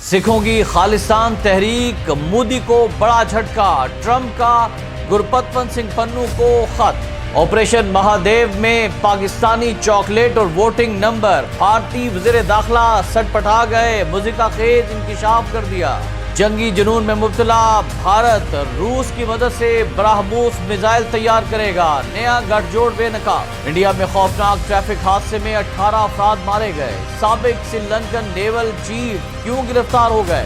سکھوں کی خالصان تحریک، مودی کو بڑا جھٹکا، ٹرمپ کا گرپتون سنگھ پنو کو خط۔ آپریشن مہادیو میں پاکستانی چاکلیٹ اور ووٹنگ نمبر، بھارتی وزیر داخلہ سٹ پٹا گئے، مضحکہ خیز انکشاف کر دیا۔ جنگی جنون میں مبتلا بھارت، روس کی مدد سے براہموس میزائل تیار کرے گا، نیا گٹھ جوڑ بے نقاب۔ انڈیا میں خوفناک ٹریفک حادثے میں 18 افراد مارے گئے، سابق سری لنکن نیول چیف کیوں گرفتار ہو گئے؟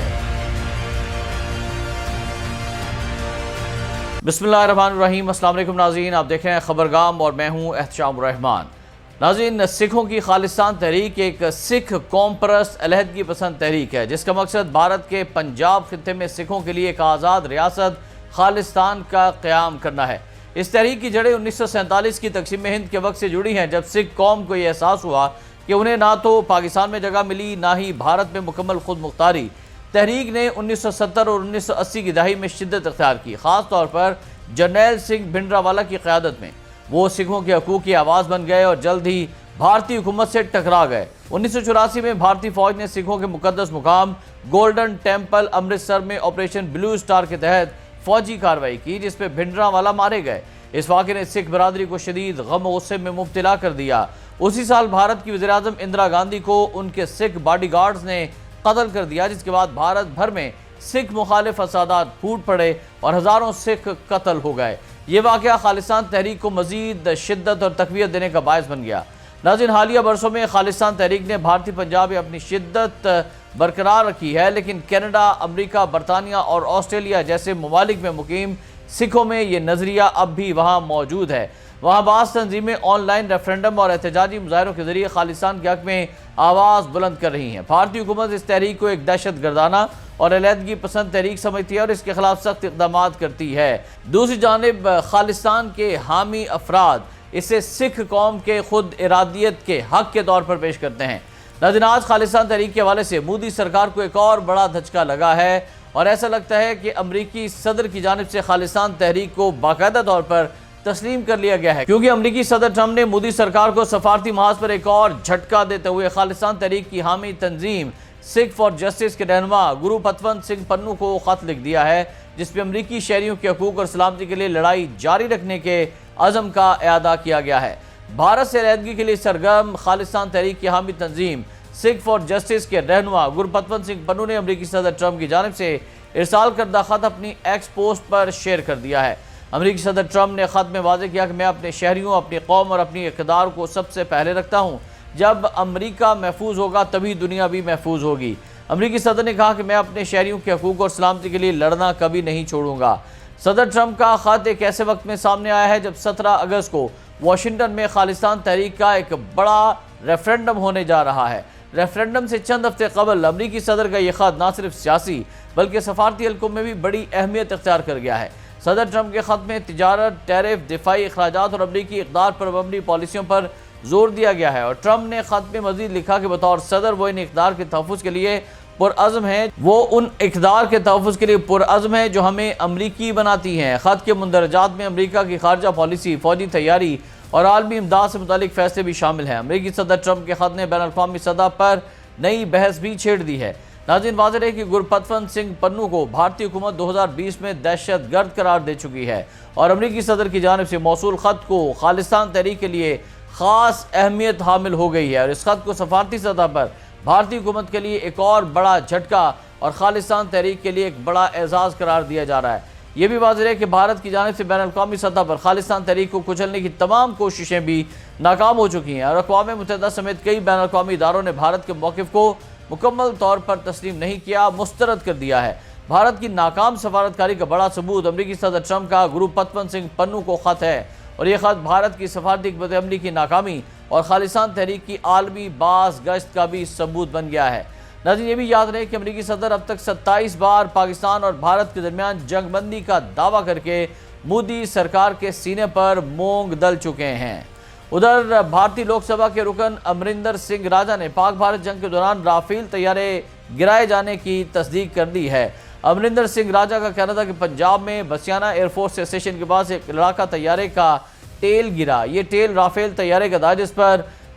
بسم اللہ الرحمن الرحیم۔ السلام علیکم ناظرین، آپ دیکھ رہے ہیں خبرگام اور میں ہوں احتشام الرحمان۔ ناظرین، سکھوں کی خالصان تحریک ایک سکھ قوم پرست علیحدگی پسند تحریک ہے جس کا مقصد بھارت کے پنجاب خطے میں سکھوں کے لیے ایک آزاد ریاست خالصتان کا قیام کرنا ہے۔ اس تحریک کی جڑیں 1947 کی تقسیم ہند کے وقت سے جڑی ہیں، جب سکھ قوم کو یہ احساس ہوا کہ انہیں نہ تو پاکستان میں جگہ ملی نہ ہی بھارت میں مکمل خود مختاری۔ تحریک نے 1970 اور 1980 کی دہائی میں شدت اختیار کی، خاص طور پر جرنیل سنگھ بھنڈراوالا کی قیادت میں۔ وہ سکھوں کے حقوق کی آواز بن گئے اور جلد ہی بھارتی حکومت سے ٹکرا گئے۔ 1984 میں بھارتی فوج نے سکھوں کے مقدس مقام گولڈن ٹیمپل امرتسر میں آپریشن بلیو سٹار کے تحت فوجی کارروائی کی، جس پہ بھنڈراوالا مارے گئے۔ اس واقعے نے سکھ برادری کو شدید غم و غصے میں مبتلا کر دیا۔ اسی سال بھارت کی وزیراعظم اندرا گاندھی کو ان کے سکھ باڈی گارڈز نے قتل کر دیا، جس کے بعد بھارت بھر میں سکھ مخالف فسادات پھوٹ پڑے اور ہزاروں سکھ قتل ہو گئے۔ یہ واقعہ خالصان تحریک کو مزید شدت اور تقویت دینے کا باعث بن گیا۔ ناظرین، حالیہ برسوں میں خالصان تحریک نے بھارتی پنجاب میں اپنی شدت برقرار رکھی ہے، لیکن کینیڈا، امریکہ، برطانیہ اور آسٹریلیا جیسے ممالک میں مقیم سکھوں میں یہ نظریہ اب بھی وہاں موجود ہے۔ وہاں بعض تنظیمیں آن لائن ریفرنڈم اور احتجاجی مظاہروں کے ذریعے خالصان کے حق میں آواز بلند کر رہی ہیں۔ بھارتی حکومت اس تحریک کو ایک دہشت گردانہ اور علیحدگی پسند تحریک سمجھتی ہے اور اس کے خلاف سخت اقدامات کرتی ہے۔ دوسری جانب خالصان کے حامی افراد اسے سکھ قوم کے خود ارادیت کے حق کے طور پر پیش کرتے ہیں۔ ناظرین، آج خالصان تحریک کے حوالے سے مودی سرکار کو ایک اور بڑا دھچکا لگا ہے اور ایسا لگتا ہے کہ امریکی صدر کی جانب سے خالصان تحریک کو باقاعدہ طور پر تسلیم کر لیا گیا ہے، کیونکہ امریکی صدر ٹرمپ نے مودی سرکار کو سفارتی محاذ پر ایک اور جھٹکا دیتے ہوئے خالصان تحریک کی حامی تنظیم سکھ فار جسٹس کے رہنما گرپتون سنگھ پنو کو خط لکھ دیا ہے، جس پہ امریکی شہریوں کے حقوق اور سلامتی کے لیے لڑائی جاری رکھنے کے عزم کا اعادہ کیا گیا ہے۔ بھارت سے علیحدگی کے لیے سرگرم خالصان تحریک کی حامی تنظیم سکھ فار جسٹس کے رہنما گرپتون سنگھ پنو نے امریکی صدر ٹرمپ کی جانب سے ارسال کردہ خط اپنی ایکس پوسٹ پر شیئر کر دیا ہے۔ امریکی صدر ٹرمپ نے خط میں واضح کیا کہ میں اپنے شہریوں، اپنی قوم اور اپنی اقتدار کو سب سے پہلے رکھتا ہوں۔ جب امریکہ محفوظ ہوگا تبھی دنیا بھی محفوظ ہوگی۔ امریکی صدر نے کہا کہ میں اپنے شہریوں کے حقوق اور سلامتی کے لیے لڑنا کبھی نہیں چھوڑوں گا۔ صدر ٹرمپ کا خط ایک ایسے وقت میں سامنے آیا ہے جب 17 اگست کو واشنگٹن میں خالصان تحریک کا ایک بڑا ریفرنڈم ہونے جا رہا ہے۔ ریفرنڈم سے چند ہفتے قبل امریکی صدر کا یہ خط نہ صرف سیاسی بلکہ سفارتی حلقوں میں بھی بڑی اہمیت اختیار کر گیا ہے۔ صدر ٹرمپ کے خط میں تجارت، ٹیرف، دفاعی اخراجات اور امریکی اقدار پر مبنی پالیسیوں پر زور دیا گیا ہے، اور ٹرمپ نے خط میں مزید لکھا کہ بطور صدر وہ ان اقدار کے تحفظ کے لیے پرعزم ہیں جو ہمیں امریکی بناتی ہیں۔ خط کے مندرجات میں امریکہ کی خارجہ پالیسی، فوجی تیاری اور عالمی امداد سے متعلق فیصلے بھی شامل ہیں۔ امریکی صدر ٹرمپ کے خط نے بین الاقوامی سطح پر نئی بحث بھی چھیڑ دی ہے۔ ناظرین، واضح ہے کہ گرپتون سنگھ پنو کو بھارتی حکومت 2020 میں دہشت گرد قرار دے چکی ہے اور امریکی صدر کی جانب سے موصول خط کو خالصان تحریک کے لیے خاص اہمیت حامل ہو گئی ہے، اور اس خط کو سفارتی سطح پر بھارتی حکومت کے لیے ایک اور بڑا جھٹکا اور خالصان تحریک کے لیے ایک بڑا اعزاز قرار دیا جا رہا ہے۔ یہ بھی واضح ہے کہ بھارت کی جانب سے بین الاقوامی سطح پر خالصان تحریک کو کچلنے کی تمام کوششیں بھی ناکام ہو چکی ہیں، اور اقوام متحدہ سمیت کئی بین الاقوامی اداروں نے بھارت کے موقف کو مکمل طور پر تسلیم نہیں کیا، مسترد کر دیا ہے۔ بھارت کی ناکام سفارتکاری کا بڑا ثبوت امریکی صدر ٹرمپ کا گرپتون سنگھ پنو کو خط ہے، اور یہ خط بھارت کی سفارتی حکمت عملی کی ناکامی اور خالصان تحریک کی عالمی باز گشت کا بھی ثبوت بن گیا ہے۔ ناظرین، یہ بھی یاد رہے کہ امریکی صدر اب تک 27 بار پاکستان اور بھارت کے درمیان جنگ بندی کا دعویٰ کر کے مودی سرکار کے سینے پر مونگ دل چکے ہیں۔ ادھر بھارتی لوک سبھا کے رکن امریندر سنگھ راجہ نے پاک بھارت جنگ کے دوران رافیل طیارے گرائے جانے کی تصدیق کر دی ہے۔ امریندر سنگھ راجہ کا کہنا تھا کہ پنجاب میں بسیانہ ایئر فورس اسٹیشن کے پاس ایک لڑاکا طیارے کا ٹیل گرا۔ یہ ٹیل رافیل طیارے کا تھا جس پر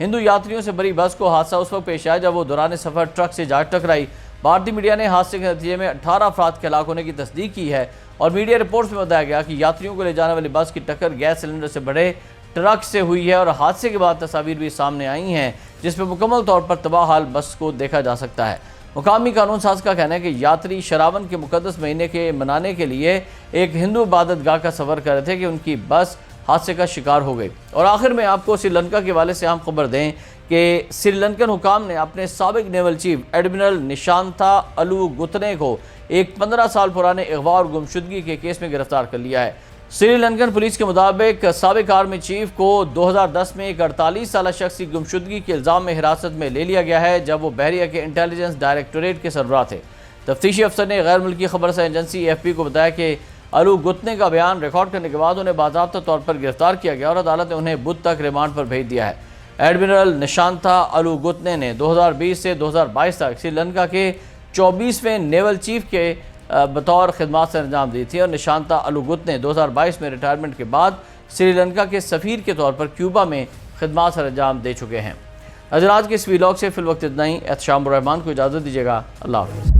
ہندو یاتریوں سے بری بس کو حادثہ اس وقت پیش آیا جب وہ دوران سفر ٹرک سے جا ٹکرائی۔ بھارتی میڈیا نے حادثے کے نتیجے میں 18 افراد کے ہلاک ہونے کی تصدیق کی ہے اور میڈیا رپورٹس میں بتایا گیا کہ یاتریوں کو لے جانے والی بس کی ٹکر گیس سلنڈر سے بڑے ٹرک سے ہوئی ہے اور حادثے کے بعد تصاویر بھی سامنے آئی ہیں جس میں مکمل طور پر تباہ حال بس کو دیکھا جا سکتا ہے۔ مقامی قانون ساز کا کہنا ہے کہ یاتری شراون کے مقدس مہینے کے منانے کے لیے ایک ہندو عبادت گاہ کا سفر کر رہے تھے کہ ان کی بس حادثے کا شکار ہو گئی۔ اور آخر میں آپ کو سری لنکا کے حوالے سے اہم خبر دیں کہ سری لنکن حکام نے اپنے سابق نیول چیف ایڈمرل نشانتا الوگتنے کو ایک 15 سال پرانے اغوا اور گمشدگی کے کیس میں گرفتار کر لیا ہے۔ سری لنکن پولیس کے مطابق سابق آرمی چیف کو 2010 میں ایک 48 سالہ شخص کی گمشدگی کے الزام میں حراست میں لے لیا گیا ہے جب وہ بحریہ کے انٹیلیجنس ڈائریکٹوریٹ کے سربراہ تھے۔ تفتیشی افسر نے غیر ملکی خبرساز ایجنسی AFP کو بتایا کہ الوگتنے کا بیان ریکارڈ کرنے کے بعد انہیں باضابطہ طور پر گرفتار کیا گیا اور عدالت نے انہیں بدھ تک ریمانڈ پر بھیج دیا ہے۔ ایڈمرل نشانتا الوگتنے نے 2020 سے 2022 تک سری لنکا کے 24ویں نیول چیف کے بطور خدمات سے انجام دی تھی اور نشانتا الوگتنے 2022 میں ریٹائرمنٹ کے بعد سری لنکا کے سفیر کے طور پر کیوبا میں خدمات سے انجام دے چکے ہیں۔ حضرات کے اس ویلاگ سے فی الوقت اتنا ہی۔ احتشام الرحمان کو اجازت دیجیے گا۔ اللہ حافظ۔